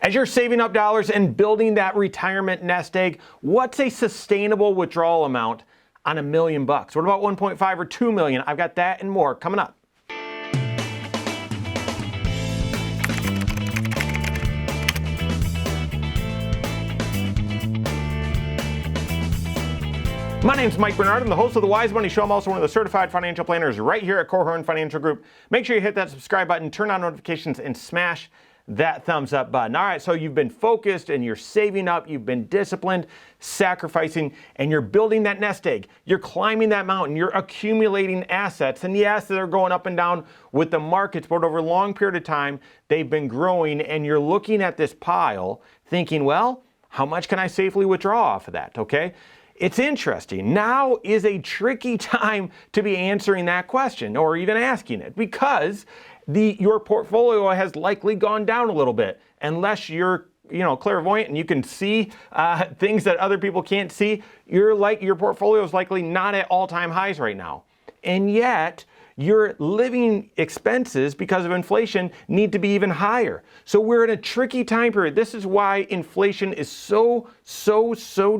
As you're saving up dollars and building that retirement nest egg, what's a sustainable withdrawal amount on $1 million? What about 1.5 or 2 million? I've got that and more coming up. My name's Mike Bernard. I'm the host of the Wise Money Show. I'm also one of the certified financial planners right here at Korhorn Financial Group. Make sure you hit that subscribe button, turn on notifications, and smash that thumbs up button. All right, so you've been focused and you're saving up, you've been disciplined, sacrificing, and you're building that nest egg. You're climbing that mountain, you're accumulating assets. And yes, they're going up and down with the markets, but over a long period of time, they've been growing, and you're looking at this pile thinking, well, how much can I safely withdraw off of that, okay? It's interesting. Now is a tricky time to be answering that question or even asking it, because your portfolio has likely gone down a little bit, unless you're clairvoyant and you can see things that other people can't see. Your portfolio is likely not at all-time highs right now, and yet your living expenses, because of inflation, need to be even higher. So we're in a tricky time period. This is why inflation is so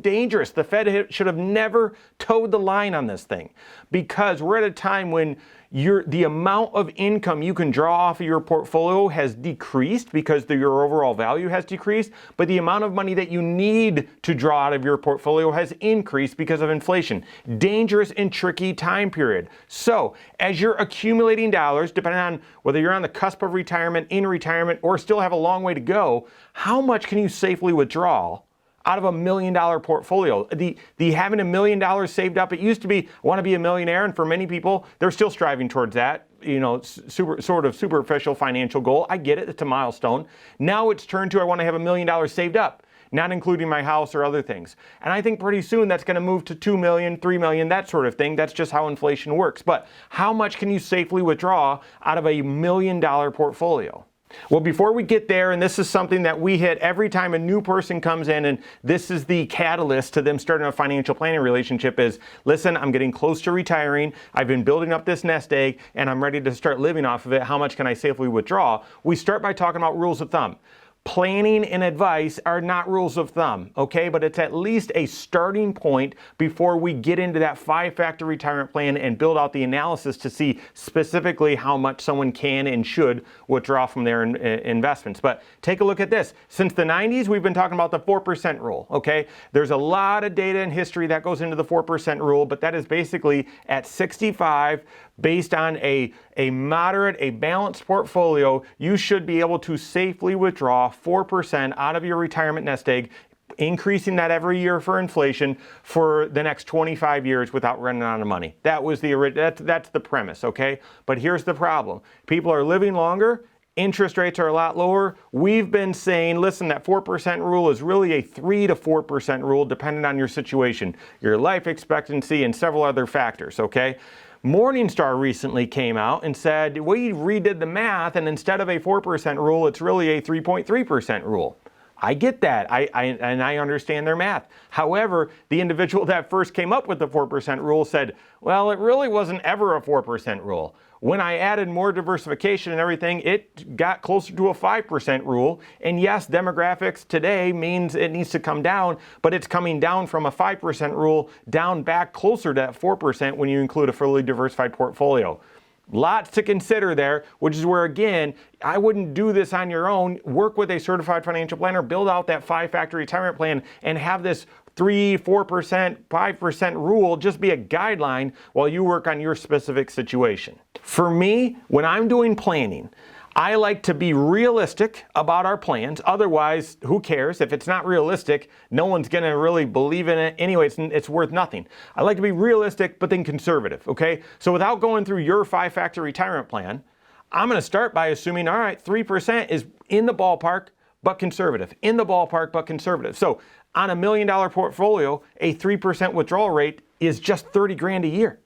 dangerous. The Fed should have never towed the line on this thing, because we're at a time when the amount of income you can draw off of your portfolio has decreased because your overall value has decreased, but the amount of money that you need to draw out of your portfolio has increased because of inflation. Dangerous and tricky time period. So as you're accumulating dollars, depending on whether you're on the cusp of retirement, in retirement, or still have a long way to go, how much can you safely withdraw out of $1 million portfolio? The having $1 million saved up, it used to be, I want to be a millionaire, and for many people, they're still striving towards that, sort of superficial financial goal. I get it, it's a milestone. Now it's turned to, I want to have $1 million saved up, not including my house or other things. And I think pretty soon that's going to move to 2 million, 3 million, that sort of thing. That's just how inflation works. But how much can you safely withdraw out of $1 million portfolio? Well, before we get there, and this is something that we hit every time a new person comes in, and this is the catalyst to them starting a financial planning relationship, is, listen, I'm getting close to retiring. I've been building up this nest egg, and I'm ready to start living off of it. How much can I safely withdraw? We start by talking about rules of thumb. Planning and advice are not rules of thumb, okay? But it's at least a starting point before we get into that 5-factor retirement plan and build out the analysis to see specifically how much someone can and should withdraw from their investments. But take a look at this. Since the 90s, we've been talking about the 4% rule, okay? There's a lot of data and history that goes into the 4% rule, but that is basically at 65, based on a moderate, a balanced portfolio, you should be able to safely withdraw 4% out of your retirement nest egg, increasing that every year for inflation for the next 25 years without running out of money. That's the premise, okay? But here's the problem. People are living longer. Interest rates are a lot lower. We've been saying, listen, that 4% rule is really a 3 to 4% rule, depending on your situation, your life expectancy, and several other factors, okay? Morningstar recently came out and said, we redid the math, and instead of a 4% rule, it's really a 3.3% rule. I get that, and I understand their math. However, the individual that first came up with the 4% rule said, well, it really wasn't ever a 4% rule. When I added more diversification and everything, it got closer to a 5% rule. And yes, demographics today means it needs to come down, but it's coming down from a 5% rule down back closer to that 4% when you include a fully diversified portfolio. Lots to consider there, which is where, again, I wouldn't do this on your own. Work with a certified financial planner, build out that 5-factor retirement plan, and have this 3, 4%, 5% rule just be a guideline while you work on your specific situation. For me, when I'm doing planning, I like to be realistic about our plans. Otherwise, who cares? If it's not realistic, no one's going to really believe in it. Anyway, it's worth nothing. I like to be realistic, but then conservative, okay? So without going through your 5-factor retirement plan, I'm going to start by assuming, all right, 3% is in the ballpark, but conservative. In the ballpark, but conservative. So on $1 million portfolio, a 3% withdrawal rate is just 30 grand a year.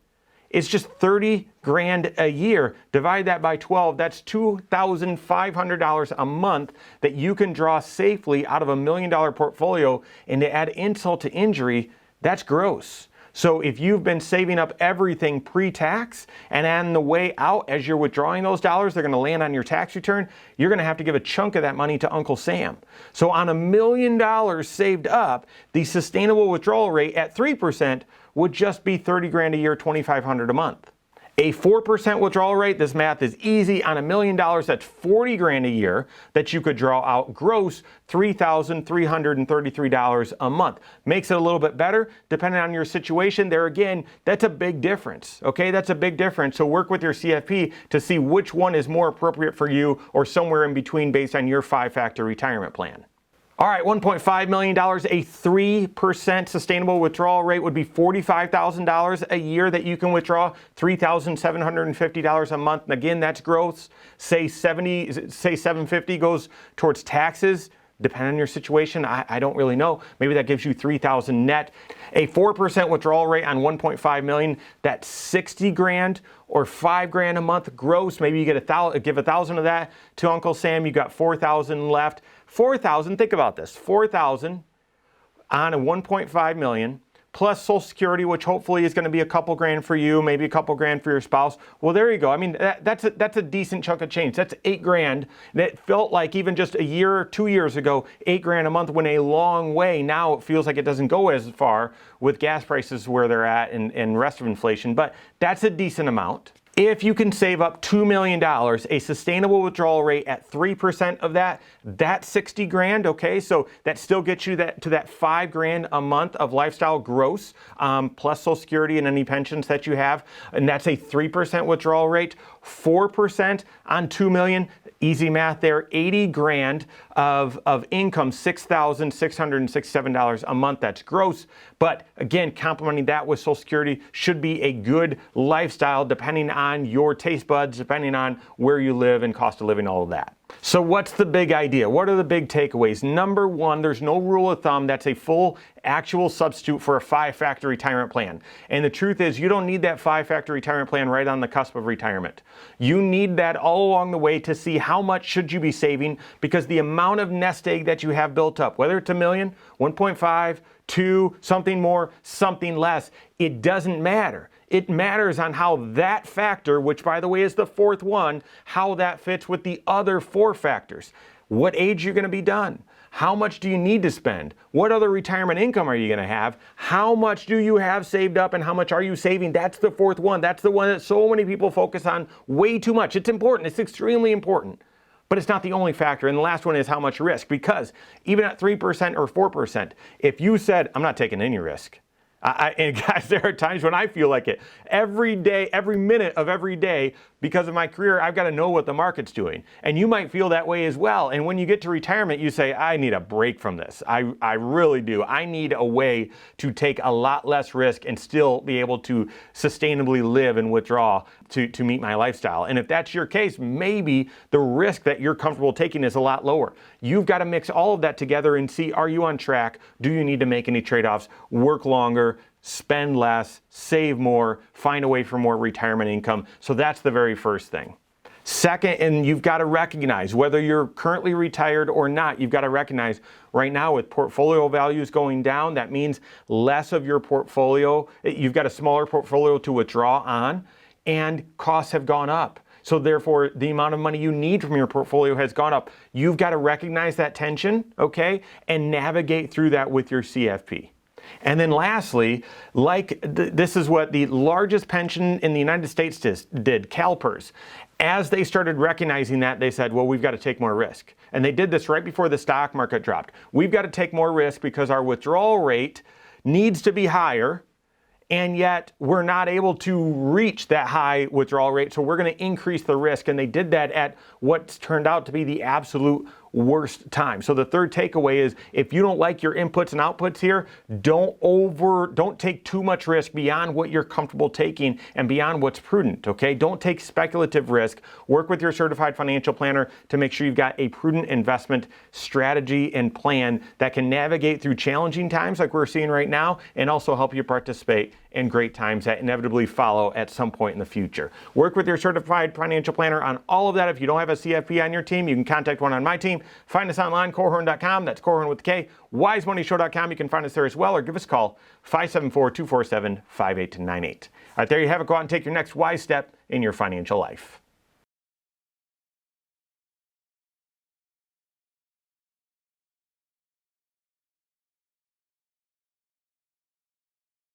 It's just 30 grand a year. Divide that by 12, that's $2,500 a month that you can draw safely out of $1 million portfolio. And to add insult to injury, that's gross. So if you've been saving up everything pre-tax, and on the way out, as you're withdrawing those dollars, they're going to land on your tax return, you're going to have to give a chunk of that money to Uncle Sam. So on $1 million saved up, the sustainable withdrawal rate at 3% would just be 30 grand a year, 2,500 a month. A 4% withdrawal rate, this math is easy, on $1 million, that's 40 grand a year that you could draw out gross, $3,333 a month. Makes it a little bit better depending on your situation. There again, that's a big difference, okay? That's a big difference. So work with your CFP to see which one is more appropriate for you or somewhere in between based on your 5-factor retirement plan. All right, $1.5 million, a 3% sustainable withdrawal rate would be $45,000 a year that you can withdraw, $3,750 a month. And again, that's gross. Say $750 goes towards taxes. Depending on your situation, I don't really know. Maybe that gives you $3,000 net. A 4% withdrawal rate on $1.5 million, that's 60 grand or 5 grand a month gross. Maybe you give $1,000 of that to Uncle Sam. You got $4,000 left. $4,000, think about this, $4,000 on a $1.5 million plus Social Security, which hopefully is going to be a couple grand for you, maybe a couple grand for your spouse. Well, there you go. I mean, that's a decent chunk of change. That's 8 grand. That felt like even just a year or 2 years ago, 8 grand a month went a long way. Now it feels like it doesn't go as far with gas prices where they're at and rest of inflation, but that's a decent amount. If you can save up $2 million, a sustainable withdrawal rate at 3% of that, that's 60 grand, okay? So that still gets you to that 5 grand a month of lifestyle gross, plus Social Security and any pensions that you have, and that's a 3% withdrawal rate. 4% on 2 million, easy math there, 80 grand of income, $6,667 a month, that's gross. But again, complementing that with Social Security should be a good lifestyle depending on your taste buds, depending on where you live and cost of living, all of that. So what's the big idea? What are the big takeaways? Number one, there's no rule of thumb that's a full actual substitute for a 5-factor retirement plan. And the truth is you don't need that 5-factor retirement plan right on the cusp of retirement. You need that all along the way to see how much should you be saving, because the amount of nest egg that you have built up, whether it's $1 million, 1.5, 2, something more, something less, it doesn't matter. It matters on how that factor, which by the way is the fourth one, how that fits with the other 4 factors. What age you're going to be done? How much do you need to spend? What other retirement income are you going to have? How much do you have saved up and how much are you saving? That's the fourth one. That's the one that so many people focus on way too much. It's important. It's extremely important. But it's not the only factor. And the last one is how much risk. Because even at 3% or 4%, if you said, I'm not taking any risk, and guys, there are times when I feel like it. Every day, every minute of every day, because of my career, I've got to know what the market's doing. And you might feel that way as well. And when you get to retirement, you say, I need a break from this. I really do. I need a way to take a lot less risk and still be able to sustainably live and withdraw to meet my lifestyle. And if that's your case, maybe the risk that you're comfortable taking is a lot lower. You've got to mix all of that together and see, are you on track? Do you need to make any trade-offs? Work longer, spend less, save more, find a way for more retirement income. So that's the very first thing. Second, and you've got to recognize, whether you're currently retired or not, you've got to recognize right now with portfolio values going down, that means less of your portfolio, you've got a smaller portfolio to withdraw on, and costs have gone up. So therefore, the amount of money you need from your portfolio has gone up. You've got to recognize that tension, okay, and navigate through that with your CFP. And then lastly, this is what the largest pension in the United States did, CalPERS. As they started recognizing that, they said, well, we've got to take more risk. And they did this right before the stock market dropped. We've got to take more risk because our withdrawal rate needs to be higher, and yet we're not able to reach that high withdrawal rate, so we're going to increase the risk. And they did that at what's turned out to be the absolute worst time. So the third takeaway is, if you don't like your inputs and outputs here, don't take too much risk beyond what you're comfortable taking and beyond what's prudent, okay? Don't take speculative risk. Work with your certified financial planner to make sure you've got a prudent investment strategy and plan that can navigate through challenging times like we're seeing right now, and also help you participate in great times that inevitably follow at some point in the future. Work with your certified financial planner on all of that. If you don't have a CFP on your team, you can contact one on my team. investing. Find us online, Korhorn.com. That's Korhorn with a K. WiseMoneyShow.com. You can find us there as well, or give us a call, 574-247-5898. All right, there you have it. Go out and take your next wise step in your financial life.